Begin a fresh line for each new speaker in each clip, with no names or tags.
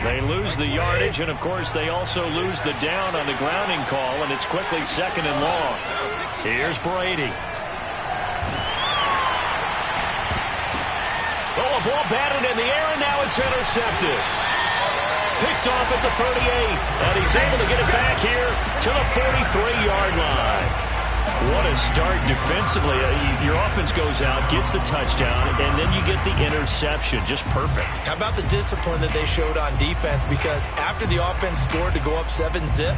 They lose the yardage, and, of course, they also lose the down on the grounding call, and it's quickly 2nd and long. Here's Brady. Oh, a ball batted in the air, and now it's intercepted. Picked off at the 38, and he's able to get it back here to the 43-yard line. What a start defensively. Your offense goes out, gets the touchdown, and then you get the interception. Just perfect.
How about the discipline that they showed on defense? Because after the offense scored to go up 7-zip,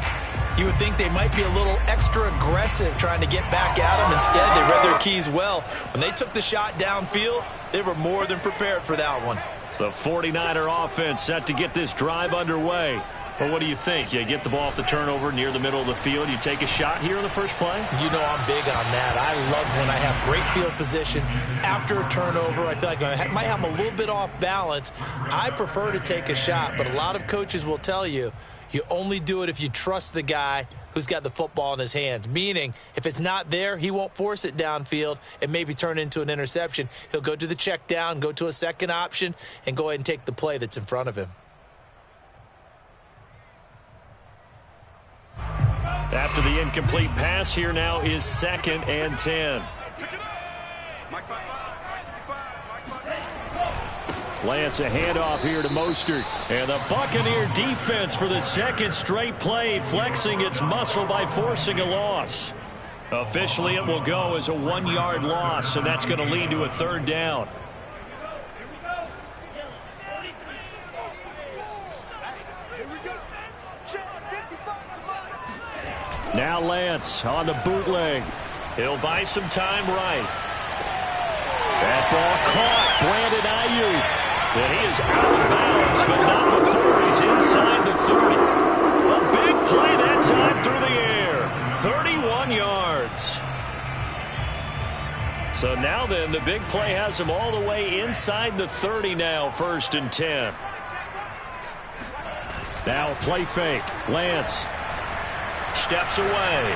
you would think they might be a little extra aggressive trying to get back at them. Instead, they read their keys well. When they took the shot downfield, they were more than prepared for that one.
The 49er offense set to get this drive underway. Well, what do you think? You get the ball off the turnover near the middle of the field. You take a shot here in the first play?
You know I'm big on that. I love when I have great field position after a turnover. I feel like I might have them a little bit off balance. I prefer to take a shot, but a lot of coaches will tell you, you only do it if you trust the guy who's got the football in his hands. Meaning, if it's not there, he won't force it downfield and maybe turn into an interception. He'll go to the check down, go to a second option, and go ahead and take the play that's in front of him.
After the incomplete pass, here now is 2nd and 10. Lance, a handoff here to Mostert. And the Buccaneer defense for the second straight play, flexing its muscle by forcing a loss. Officially, it will go as a 1-yard loss, and that's going to lead to a 3rd down. Now Lance on the bootleg. He'll buy some time right. That ball caught. Brandon Ayuk. And he is out of bounds, but not before he's inside the 30. A big play that time through the air. 31 yards. So now then, the big play has him all the way inside the 30 now, 1st and 10. Now a play fake. Lance steps away.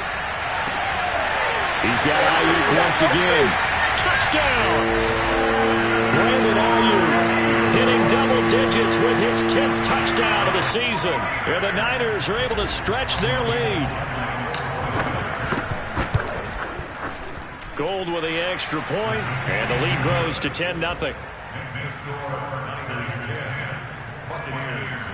He's got Ayuk once again. Touchdown! Brandon Ayuk hitting double digits with his 10th touchdown of the season. And the Niners are able to stretch their lead. Gold with the extra point, and the lead grows to 10-0. Niners 10, Buccaneers 0.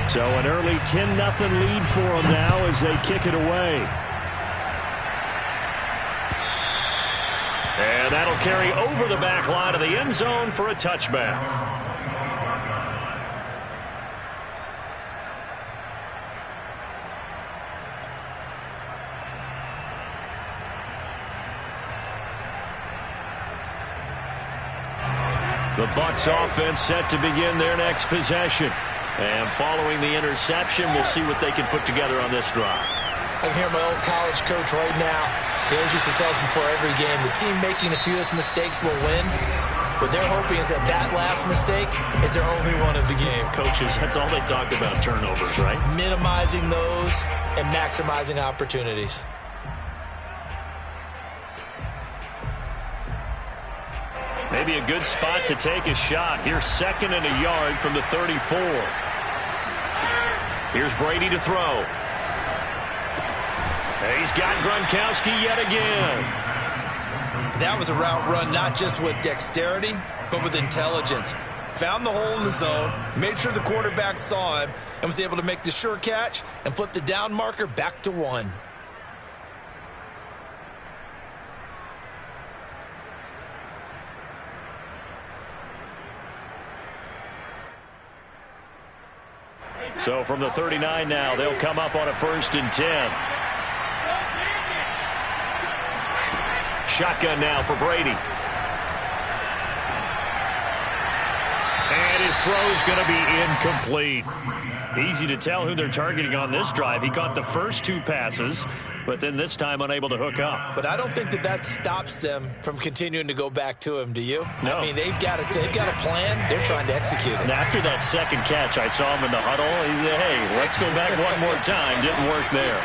So an early 10-0 lead for them now as they kick it away. And that'll carry over the back line of the end zone for a touchback. The Bucs offense set to begin their next possession. And following the interception, we'll see what they can put together on this drive.
I can hear my old college coach right now. He always used to tell us before every game, the team making the fewest mistakes will win. What they're hoping is that last mistake is their only one of the game.
Coaches, that's all they talk about, turnovers, right?
Minimizing those and maximizing opportunities.
Maybe a good spot to take a shot. Here's 2nd and a yard from the 34. Here's Brady to throw. He's got Gronkowski yet again.
That was a route run not just with dexterity, but with intelligence. Found the hole in the zone, made sure the quarterback saw him, and was able to make the sure catch and flip the down marker back to 1.
So from the 39 now, they'll come up on a 1st and 10. Shotgun now for Brady. And his throw's going to be incomplete. Easy to tell who they're targeting on this drive. He caught the first 2 passes, but then this time unable to hook up.
But I don't think that stops them from continuing to go back to him, do you?
No.
I mean, they've got a plan. They're trying to execute it.
And after that second catch, I saw him in the huddle. He said, hey, let's go back one more time. Didn't work there.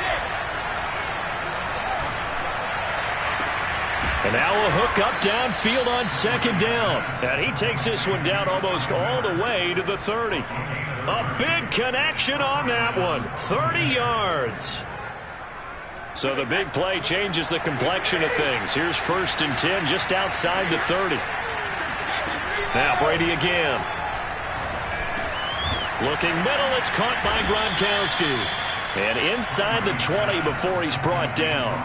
And now a hook up downfield on second down. And he takes this one down almost all the way to the 30. A big connection on that one. 30 yards. So the big play changes the complexion of things. Here's 1st and 10 just outside the 30. Now Brady again. Looking middle, it's caught by Gronkowski. And inside the 20 before he's brought down.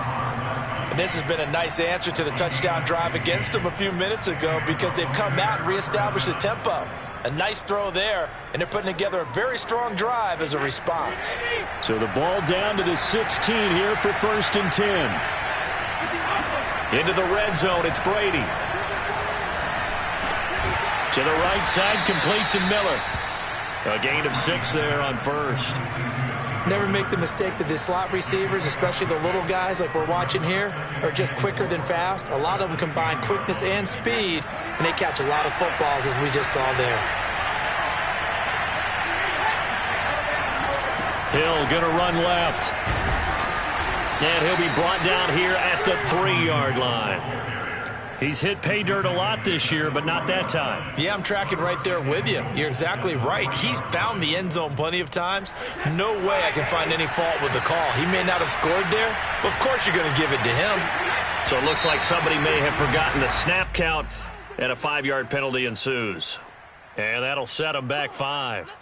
And this has been a nice answer to the touchdown drive against them a few minutes ago because they've come out and reestablished the tempo. A nice throw there, and they're putting together a very strong drive as a response.
So the ball down to the 16 here for 1st and 10. Into the red zone, it's Brady. To the right side, complete to Miller. A gain of 6 there on 1st.
Never make the mistake that the slot receivers, especially the little guys like we're watching here, are just quicker than fast. A lot of them combine quickness and speed, and they catch a lot of footballs, as we just saw there.
Hill going to run left. And he'll be brought down here at the 3-yard line. He's hit pay dirt a lot this year, but not that time.
Yeah, I'm tracking right there with you. You're exactly right. He's found the end zone plenty of times. No way I can find any fault with the call. He may not have scored there, but of course you're going to give it to him.
So it looks like somebody may have forgotten the snap count, and a 5-yard penalty ensues. And that'll set him back 5.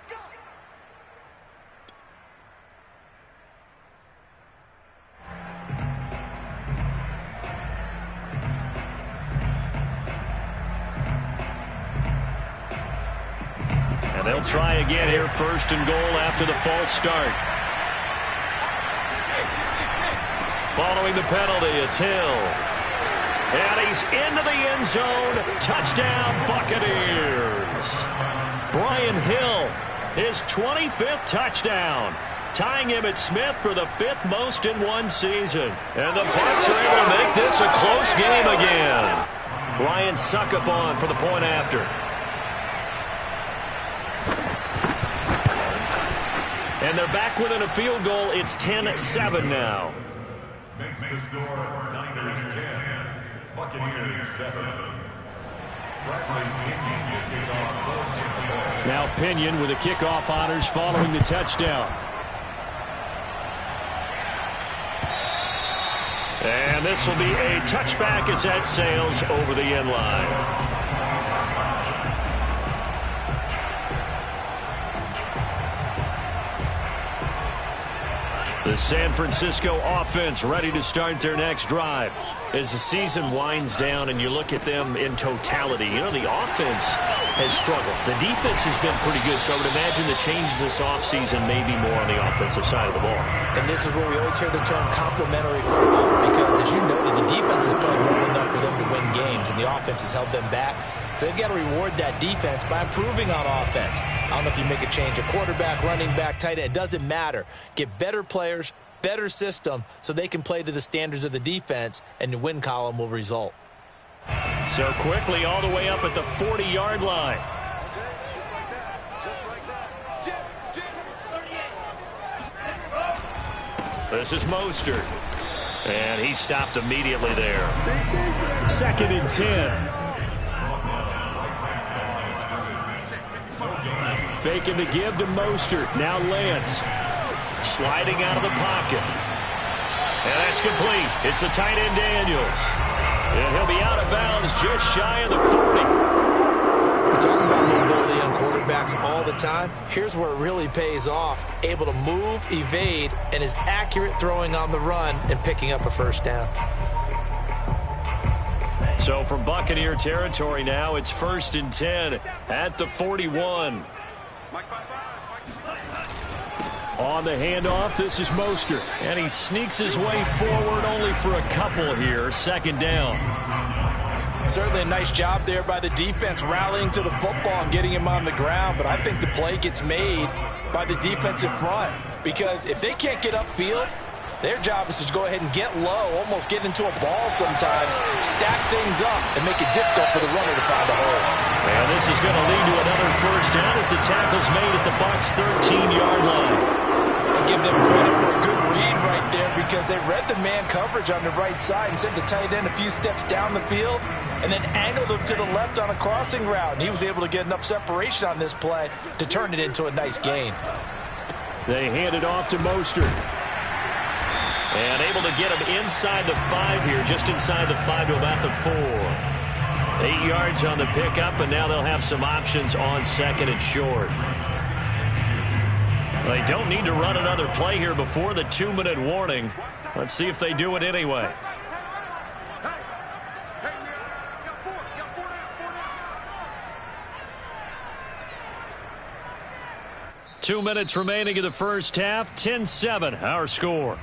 And they'll try again here, 1st and goal after the false start. Following the penalty, it's Hill. And he's into the end zone. Touchdown, Buccaneers. Brian Hill, his 25th touchdown, tying Emmitt Smith for the 5th most in one season. And the Bucs are able to make this a close game again. Ryan Succop for the point after. And they're back within a field goal. It's 10-7 now.
Makes the score Niners 10, Buccaneers 7.
Now Pinion with the kickoff honors following the touchdown. And this will be a touchback as that sails over the end line. The San Francisco offense ready to start their next drive. As the season winds down and you look at them in totality, you know, the offense has struggled. The defense has been pretty good, so I would imagine the changes this offseason may be more on the offensive side of the ball.
And this is where we always hear the term complementary football, because as you noted, the defense has played well enough for them to win games, and the offense has held them back. So they've got to reward that defense by improving on offense. I don't know if you make a change, a quarterback, running back, tight end, it doesn't matter. Get better players, better system, so they can play to the standards of the defense, and the win column will result.
So quickly all the way up at the 40-yard line. This is Mostert. And he stopped immediately there. 2nd and 10. Faking the give to Mostert. Now Lance. Sliding out of the pocket. And that's complete. It's the tight end Daniels. And he'll be out of bounds just shy of the 40.
We're talking about mobility on quarterbacks all the time. Here's where it really pays off. Able to move, evade, and is accurate throwing on the run and picking up a first down.
So from Buccaneer territory now, it's 1st and 10 at the 41. On the handoff, this is Mostert. And he sneaks his way forward only for a couple here. 2nd down.
Certainly a nice job there by the defense rallying to the football and getting him on the ground. But I think the play gets made by the defensive front. Because if they can't get upfield, their job is to go ahead and get low, almost get into a ball sometimes, stack things up, and make it difficult for the runner to find a hole.
And this is going to lead to another first down as the tackle's made at the Bucs' 13-yard line.
I'll give them credit for a good read right there because they read the man coverage on the right side and sent the tight end a few steps down the field and then angled him to the left on a crossing route. And he was able to get enough separation on this play to turn it into a nice gain.
They hand it off to Mostert. And able to get him inside the 5 here, just inside the 5 to about the 4. 8 yards on the pickup, and now they'll have some options on 2nd and short. They don't need to run another play here before the 2-minute warning. Let's see if they do it anyway. 2 minutes remaining in the first half. 10-7, our score.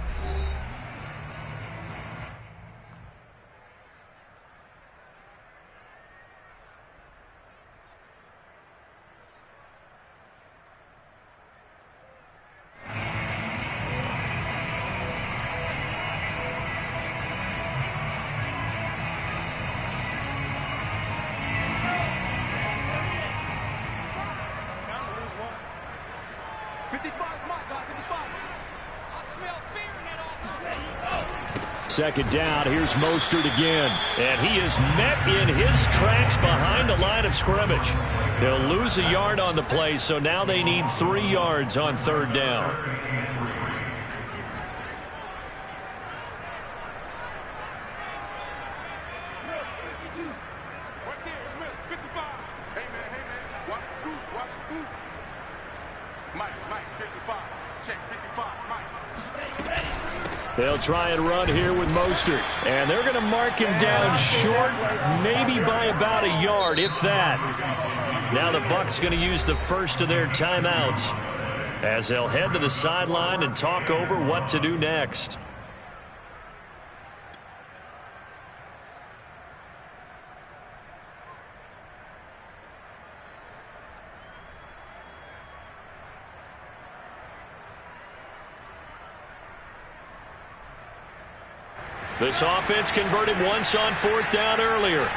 Second down, here's Mostert again. And he is met in his tracks behind the line of scrimmage. He'll lose a yard on the play, so now they need 3 yards on 3rd down. They'll try and run here with Mostert. And they're going to mark him down short, maybe by about a yard, if that. Now the Bucs going to use the first of their timeouts as they'll head to the sideline and talk over what to do next. This offense converted once on 4th down earlier.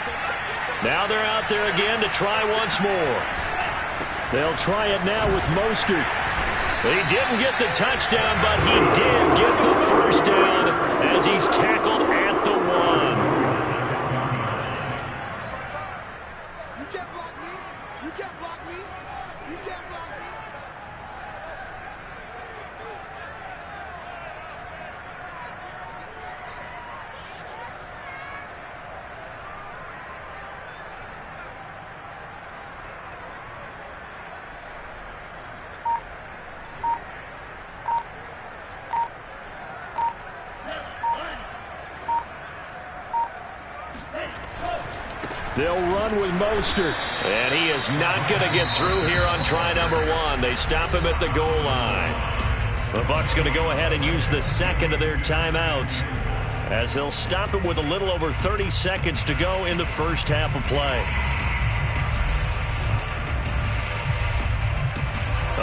Now they're out there again to try once more. They'll try it now with Mostert. He didn't get the touchdown, but he did get the first down as he's tackled at the 1.
You can't block me. You can't block me. You can't block me.
They'll run with Mostert. And he is not going to get through here on try number 1. They stop him at the goal line. The Bucs going to go ahead and use the second of their timeouts as they'll stop him with a little over 30 seconds to go in the first half of play.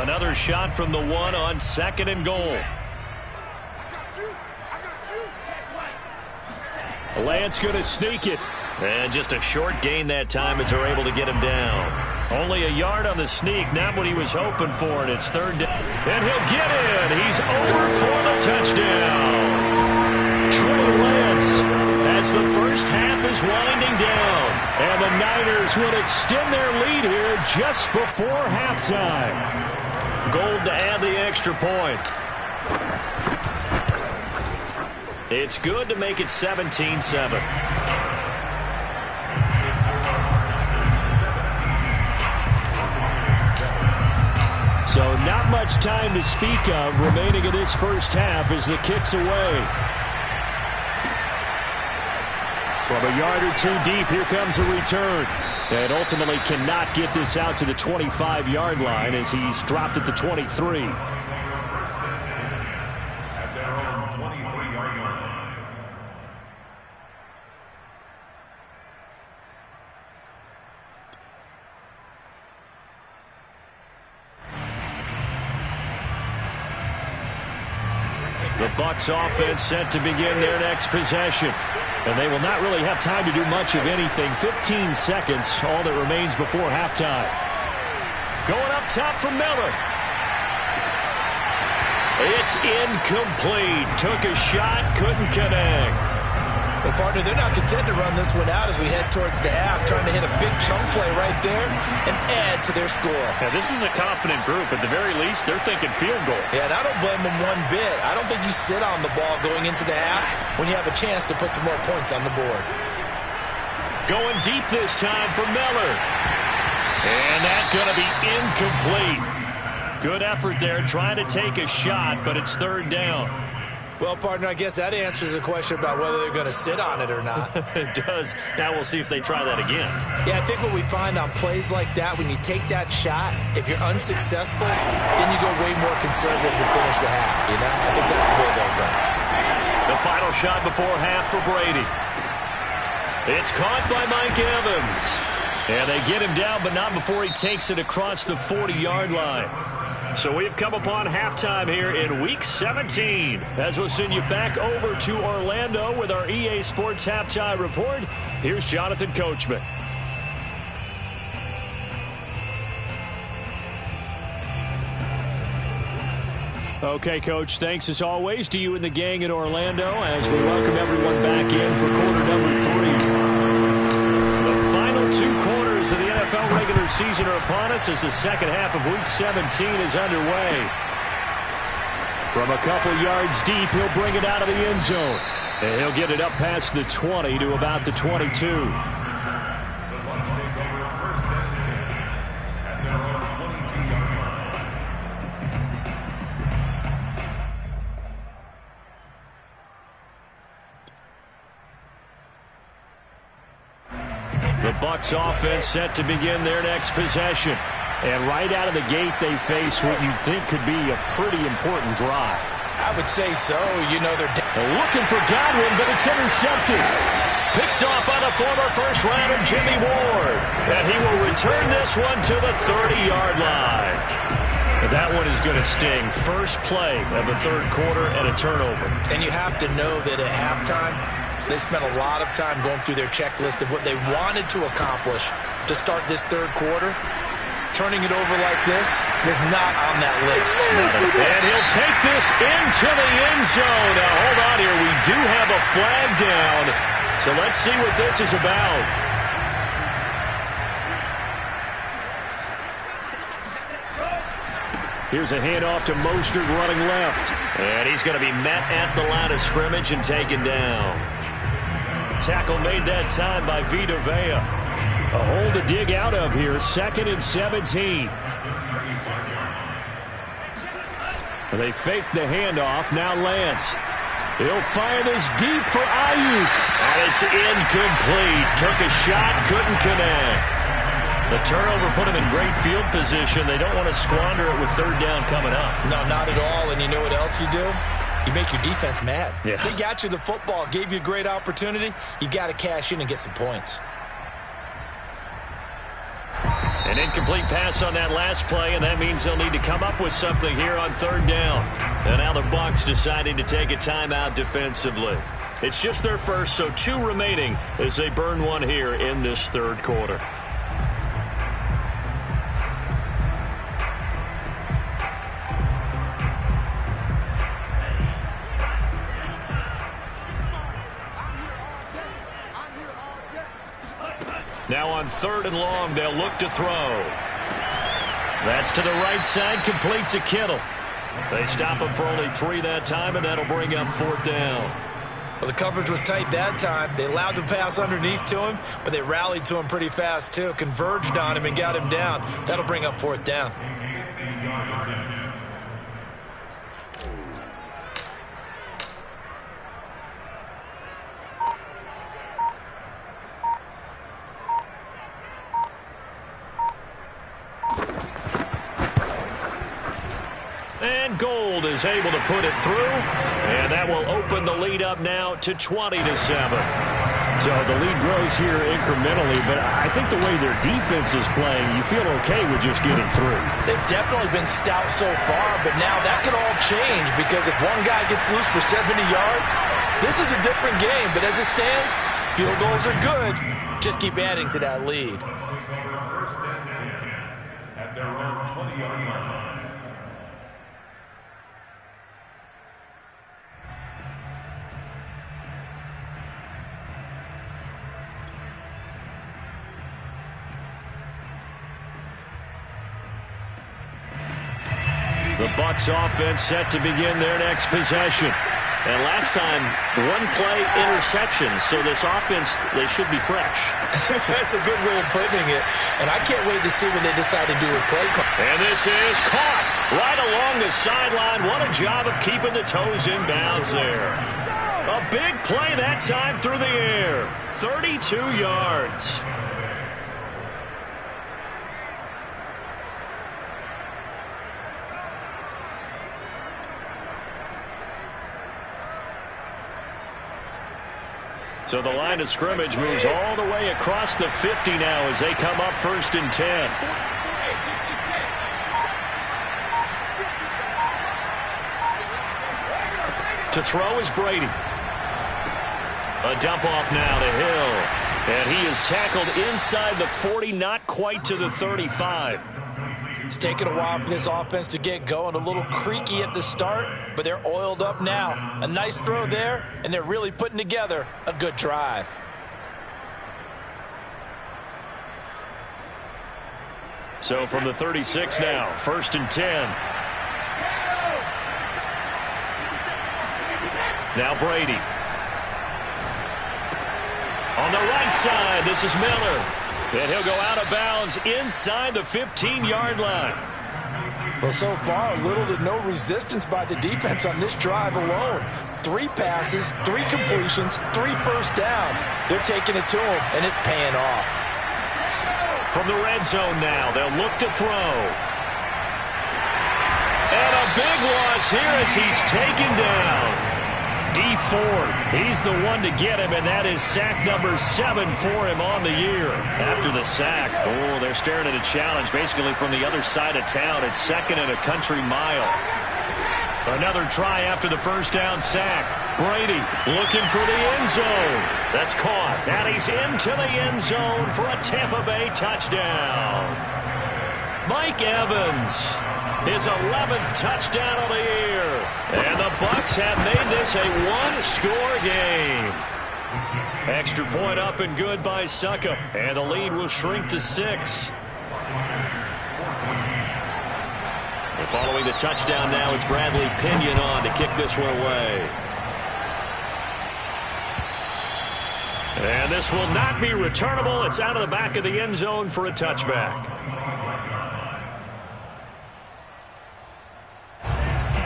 Another shot from the 1 on 2nd and goal. Lance going to sneak it. And just a short gain that time as they're able to get him down. Only a yard on the sneak, not what he was hoping for, and it's 3rd down. And he'll get in. He's over for the touchdown. Trey Lance as the first half is winding down. And the Niners will extend their lead here just before halftime. Gold to add the extra point. It's good to make it 17-7. So not much time to speak of remaining in this first half as the kick's away. From a yard or 2 deep, here comes a return. And ultimately cannot get this out to the 25-yard line as he's dropped at the 23.
At their own 23-yard line.
The Bucs offense set to begin their next possession. And they will not really have time to do much of anything. 15 seconds, all that remains before halftime. Going up top from Miller. It's incomplete. Took a shot, couldn't connect.
Well, partner, they're not content to run this one out as we head towards the half, trying to hit a big chunk play right there and add to their score.
Yeah, this is a confident group. At the very least, they're thinking field goal.
Yeah, and I don't blame them one bit. I don't think you sit on the ball going into the half when you have a chance to put some more points on the board.
Going deep this time for Miller. And that's going to be incomplete. Good effort there trying to take a shot, but it's third down.
Well, partner, I guess that answers the question about whether they're going to sit on it or not.
It does. Now we'll see if they try that again.
Yeah, I think what we find on plays like that, when you take that shot, if you're unsuccessful, then you go way more conservative to finish the half, you know? I think that's the way they'll go.
The final shot before half for Brady. It's caught by Mike Evans. And they get him down, but not before he takes it across the 40-yard line. So we've come upon halftime here in Week 17. As we'll send you back over to Orlando with our EA Sports Halftime Report, here's Jonathan Coachman. Okay, Coach, thanks as always to you and the gang in Orlando as we welcome everyone back in for quarter number 3. The final 2 quarters of the NFL regular season are upon us as the second half of Week 17 is underway. From a couple yards deep, he'll bring it out of the end zone. And he'll get it up past the 20 to about the 22. The Bucs offense set to begin their next possession. And right out of the gate, they face what you'd think could be a pretty important drive.
I would say so. You know, they're
looking for Godwin, but it's intercepted. Picked off by the former first-rounder Jimmy Ward. And he will return this one to the 30-yard line. That one is going to sting. First play of the third quarter and a turnover.
And you have to know that at halftime, they spent a lot of time going through their checklist of what they wanted to accomplish to start this third quarter. Turning it over like this was not on that list.
And he'll take this into the end zone. Now, hold on here. We do have a flag down. So let's see what this is about. Here's a handoff to Mostert running left. And he's going to be met at the line of scrimmage and taken down. Tackle made that time by Vita Vea. A hole to dig out of here. 2nd and 17. They fake the handoff. Now Lance. He'll fire this deep for Ayuk. And it's incomplete. Took a shot, couldn't connect. The turnover put him in great field position. They don't want to squander it with third down coming up.
No, not at all. And you know what else you do? You make your defense mad.
Yeah.
They got you the football, gave you a great opportunity. You got to cash in and get some points.
An incomplete pass on that last play, and that means they'll need to come up with something here on third down. And now the Bucs deciding to take a timeout defensively. It's just their first, so 2 remaining as they burn one here in this third quarter. Now on 3rd and long, they'll look to throw. That's to the right side, complete to Kittle. They stop him for only 3 that time, and that'll bring up 4th down.
Well, the coverage was tight that time. They allowed the pass underneath to him, but they rallied to him pretty fast, too. Converged on him and got him down. That'll bring up 4th down.
And Gold is able to put it through, and that will open the lead up now to 20-7. So the lead grows here incrementally, but I think the way their defense is playing, you feel okay with just getting through.
They've definitely been stout so far, but now that could all change because if one guy gets loose for 70 yards, this is a different game. But as it stands, field goals are good. Just keep adding to that lead.
First and 10 at their own 20-yard line.
The Bucs offense set to begin their next possession. And last time, one play interception. So this offense, they should be fresh.
That's a good way of putting it. And I can't wait to see what they decide to do with play call.
And this is caught right along the sideline. What a job of keeping the toes in bounds there. A big play that time through the air. 32 yards. So the line of scrimmage moves all the way across the 50 now as they come up 1st and 10. To throw is Brady. A dump off now to Hill. And he is tackled inside the 40, not quite to the 35.
It's taken a while for this offense to get going. A little creaky at the start, but they're oiled up now. A nice throw there, and they're really putting together a good drive.
So from the 36 now, 1st and 10. Now Brady. On the right side, this is Miller. And he'll go out of bounds inside the 15-yard line.
Well, so far, little to no resistance by the defense on this drive alone. 3 passes, 3 completions, 3 first downs. They're taking it to him, and it's paying off.
From the red zone now, they'll look to throw. And a big loss here as he's taken down. Dee Ford, he's the one to get him, and that is sack number 7 for him on the year. After the sack, oh, they're staring at a challenge basically from the other side of town. It's 2nd and a country mile. Another try after the first down sack. Brady looking for the end zone. That's caught. And he's into the end zone for a Tampa Bay touchdown. Mike Evans, his 11th touchdown of the year. And the Bucs have made this a one-score game. Extra point up and good by Succop. And the lead will shrink to 6. And following the touchdown now, it's Bradley Pinion on to kick this one away. And this will not be returnable. It's out of the back of the end zone for a touchback.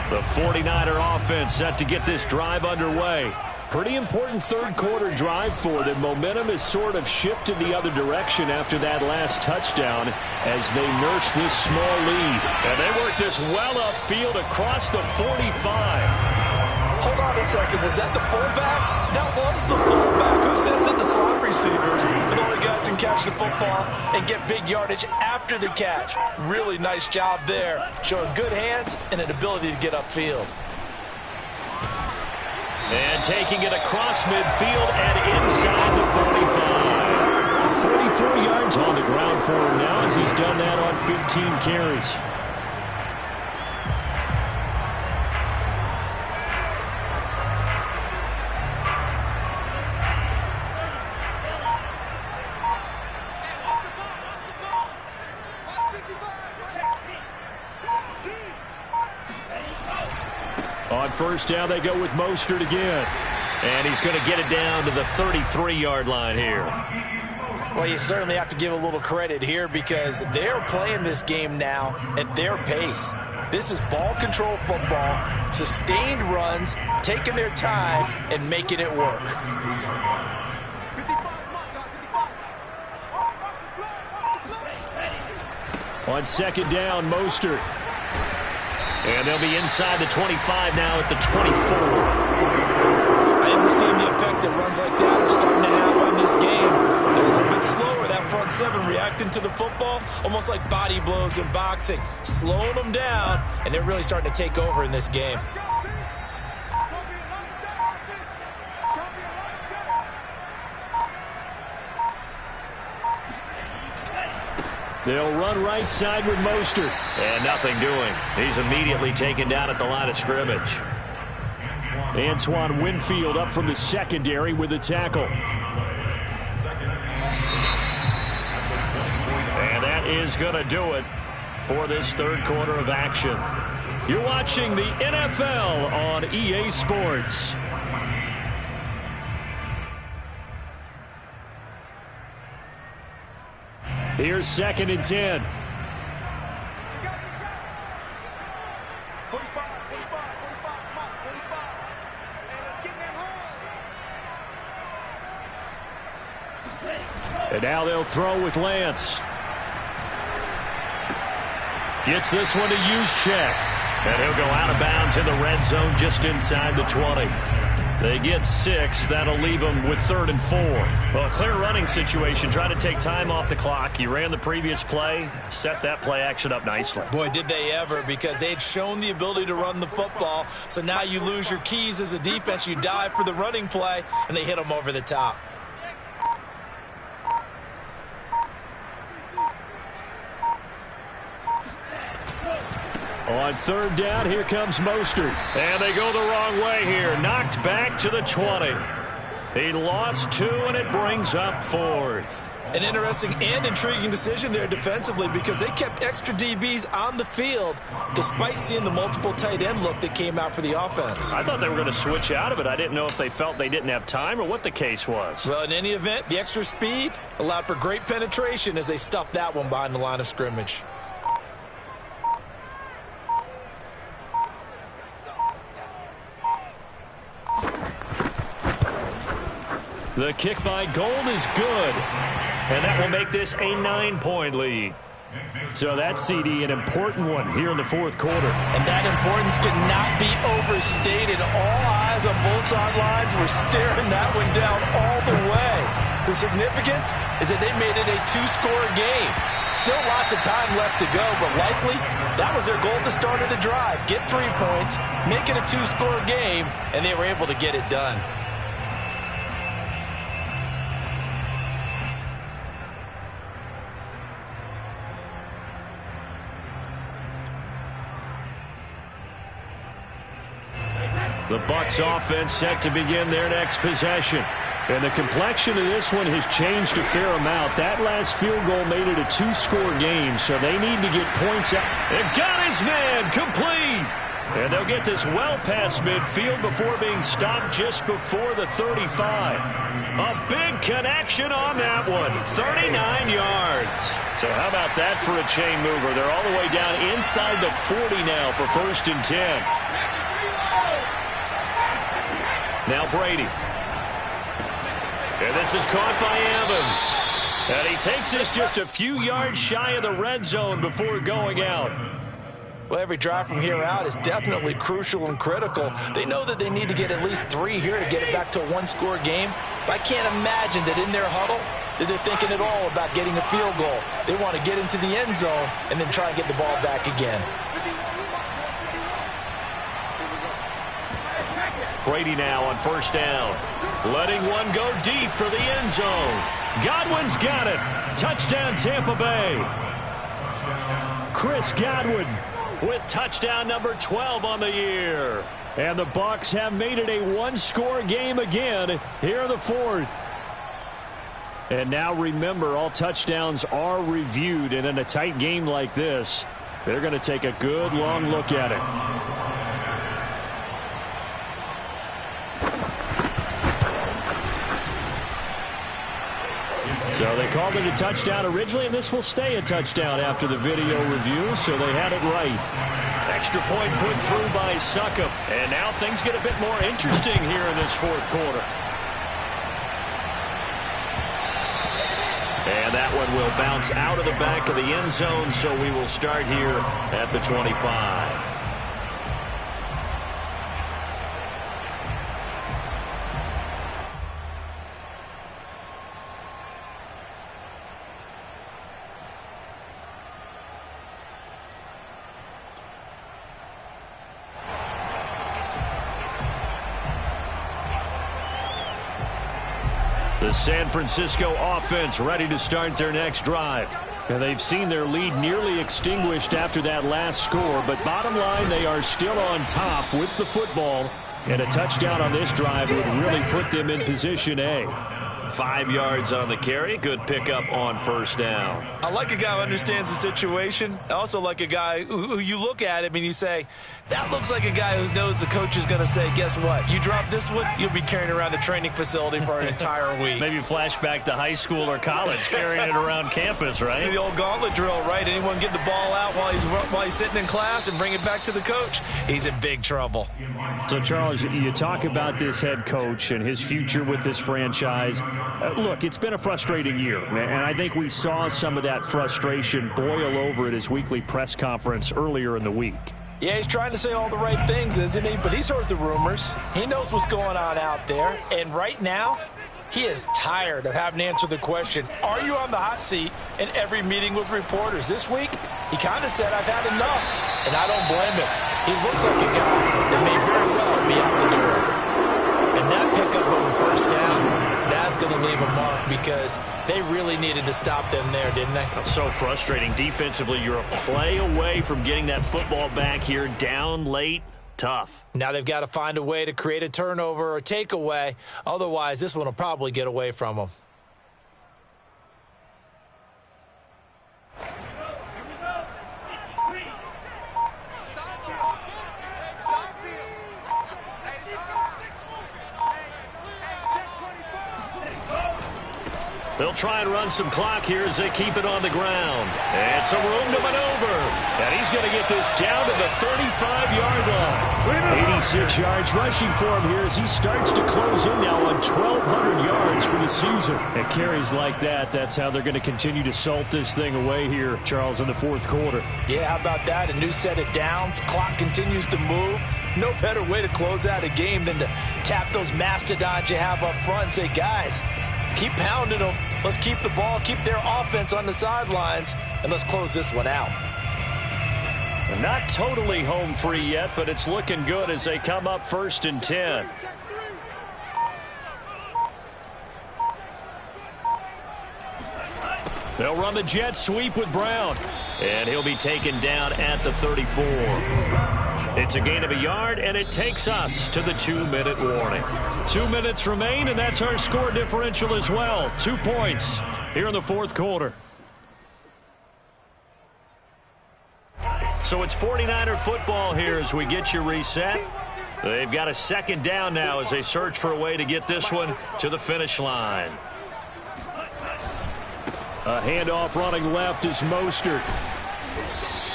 The 49er offense set to get this drive underway. Pretty important third-quarter drive for them. Momentum has sort of shifted the other direction after that last touchdown as they nurse this small lead. And they work this well upfield across the 45.
Hold on a second. Was that the fullback? That was the fullback. Who says it? The slot receivers. The only guys can catch the football and get big yardage after the catch. Really nice job there. Showing good hands and an ability to get upfield.
And taking it across midfield and inside the 45. 44 yards on the ground for him now as he's done that on 15 carries. On first down, they go with Mostert again. And he's going to get it down to the 33-yard line here.
Well, you certainly have to give a little credit here because they're playing this game now at their pace. This is ball control football, sustained runs, taking their time, and making it work.
On second down, Mostert. And they'll be inside the 25 now at the 24.
I haven't seen the effect that runs like that are starting to have on this game. They're a little bit slower, that front seven, reacting to the football, almost like body blows in boxing, slowing them down, and they're really starting to take over in this game.
They'll run right side with Mostert. And nothing doing. He's immediately taken down at the line of scrimmage. Antoine Winfield up from the secondary with the tackle. And that is going to do it for this third quarter of action. You're watching the NFL on EA Sports. Here's 2nd and 10.
45, 45, 45, come on, 45. Hey, let's get that home.
And now they'll throw with Lance. Gets this one to Juszczyk. And he'll go out of bounds in the red zone just inside the 20. They get 6. That'll leave them with 3rd and 4. Well, a clear running situation. Try to take time off the clock. You ran the previous play. Set that play action up nicely.
Boy, did they ever, because they'd shown the ability to run the football. So now you lose your keys as a defense. You dive for the running play, and they hit them over the top.
On 3rd down, here comes Mostert. And they go the wrong way here. Knocked back to the 20. He lost 2, and it brings up 4th.
An interesting and intriguing decision there defensively, because they kept extra DBs on the field despite seeing the multiple tight end look that came out for the offense.
I thought they were going to switch out of it. I didn't know if they felt they didn't have time or what the case was.
Well, in any event, the extra speed allowed for great penetration as they stuffed that one behind the line of scrimmage.
The kick by Gold is good, and that will make this a 9-point lead. So that's, CD, an important one here in the 4th quarter.
And that importance cannot be overstated. All eyes on both sidelines were staring that one down all the way. The significance is that they made it a 2-score game. Still lots of time left to go, but likely that was their goal at the start of the drive. Get 3 points, make it a 2-score game, and they were able to get it done.
The Bucs offense set to begin their next possession. And the complexion of this one has changed a fair amount. That last field goal made it a 2-score game, so they need to get points out. And got his man complete. And they'll get this well past midfield before being stopped just before the 35. A big connection on that one. 39 yards. So how about that for a chain mover? They're all the way down inside the 40 now for 1st and 10. Now Brady. And this is caught by Evans. And he takes this just a few yards shy of the red zone before going out.
Well, every drive from here out is definitely crucial and critical. They know that they need to get at least 3 here to get it back to a 1-score game. But I can't imagine that in their huddle that they're thinking at all about getting a field goal. They want to get into the end zone and then try and get the ball back again.
Brady now on 1st down. Letting one go deep for the end zone. Godwin's got it. Touchdown Tampa Bay. Chris Godwin with touchdown number 12 on the year. And the Bucs have made it a 1-score game again here in the 4th. And now remember, all touchdowns are reviewed, and in a tight game like this, they're going to take a good long look at it. So they called it a touchdown originally, and this will stay a touchdown after the video review, so they had it right. Extra point put through by Succop. And now things get a bit more interesting here in this 4th quarter. And that one will bounce out of the back of the end zone, so we will start here at the 25. The San Francisco offense ready to start their next drive. And they've seen their lead nearly extinguished after that last score. But bottom line, they are still on top with the football. And a touchdown on this drive would really put them in position A. 5 yards on the carry. Good pickup on first down.
I like a guy who understands the situation. I also like a guy who you look at him and you say, that looks like a guy who knows the coach is going to say, guess what? You drop this one, you'll be carrying around the training facility for an entire week.
Maybe flashback to high school or college, carrying it around campus, right?
The old gauntlet drill, right? Anyone get the ball out while he's sitting in class and bring it back to the coach, he's in big trouble.
So, Charles, you talk about this head coach and his future with this franchise. Look, it's been a frustrating year, and I think we saw some of that frustration boil over at his weekly press conference earlier in the week.
Yeah, he's trying to say all the right things, isn't he? But he's heard the rumors. He knows what's going on out there. And right now, he is tired of having to answer the question, are you on the hot seat in every meeting with reporters? This week, he kind of said, I've had enough. And I don't blame him. He looks like a guy that may very well be out the door. And that pickup of a first down, that's going to leave a mark because they really needed to stop them there, didn't they?
So frustrating. Defensively, you're a play away from getting that football back here, down late. Tough.
Now they've got to find a way to create a turnover or takeaway. Otherwise, this one will probably get away from them.
They'll try and run some clock here as they keep it on the ground. And some room to maneuver. And he's going to get this down to the 35-yard line. 86 yards rushing for him here as he starts to close in now on 1,200 yards for the season. And carries like that, that's how they're going to continue to salt this thing away here, Charles, in the fourth quarter.
Yeah, how about that? A new set of downs. Clock continues to move. No better way to close out a game than to tap those mastodons you have up front and say, guys, keep pounding them. Let's keep the ball, keep their offense on the sidelines, and let's close this one out.
Not totally home free yet, but it's looking good as they come up 1st and 10. They'll run the jet sweep with Brown, and he'll be taken down at the 34. It's a gain of a yard, and it takes us to the 2-minute warning. 2 minutes remain, and that's our score differential as well. 2 points here in the fourth quarter. So it's 49er football here as we get you reset. They've got a second down now as they search for a way to get this one to the finish line. A handoff running left is Mostert.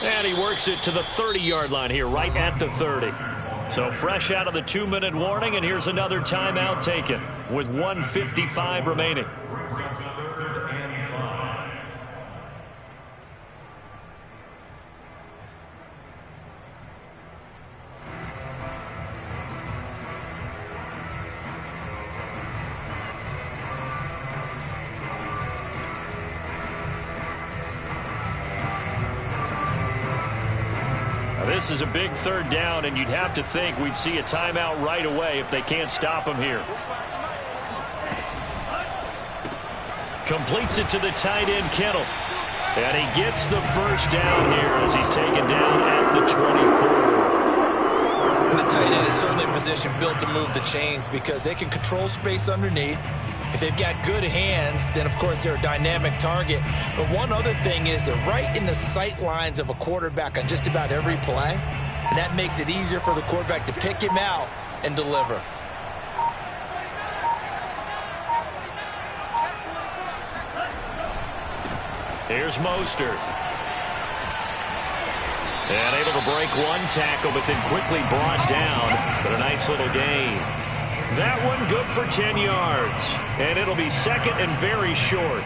And he works it to the 30-yard line here, right at the 30. So fresh out of the 2-minute warning, and here's another timeout taken with 1:55 remaining. This is a big third down, and you'd have to think we'd see a timeout right away if they can't stop him here. Completes it to the tight end, Kittle. And he gets the first down here as he's taken down at the 24.
The tight end is certainly a position built to move the chains because they can control space underneath. If they've got good hands, then, of course, they're a dynamic target. But one other thing is they're right in the sight lines of a quarterback on just about every play, and that makes it easier for the quarterback to pick him out and deliver.
Here's Mostert. And able to break one tackle, but then quickly brought down. But a nice little gain. That one good for 10 yards. And it'll be second and very short.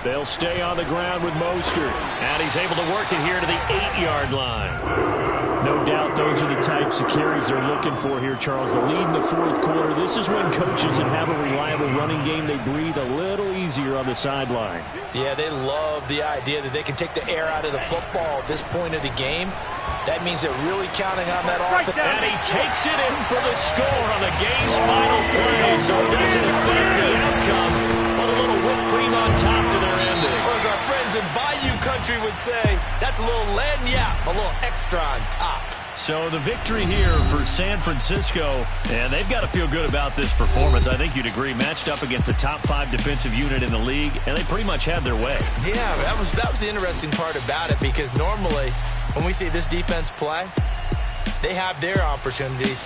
They'll stay on the ground with Mostert. And he's able to work it here to the 8-yard line. No doubt those are the types of carries they're looking for here, Charles. The lead in the fourth quarter. This is when coaches that have a reliable running game, they breathe a little easier on the sideline.
Yeah, they love the idea that they can take the air out of the football at this point of the game. That means they're really counting on that offense.
And he takes it in for the score on the game's final play, so it doesn't affect the outcome, but a little whipped cream on top to their ending.
Or as our friends in Bayou Country would say, that's a little lagniappe, a little extra on top.
So the victory here for San Francisco, and they've got to feel good about this performance. I think you'd agree, matched up against a top 5 defensive unit in the league, and they pretty much had their way.
Yeah, that was the interesting part about it, because normally when we see this defense play, they have their opportunities.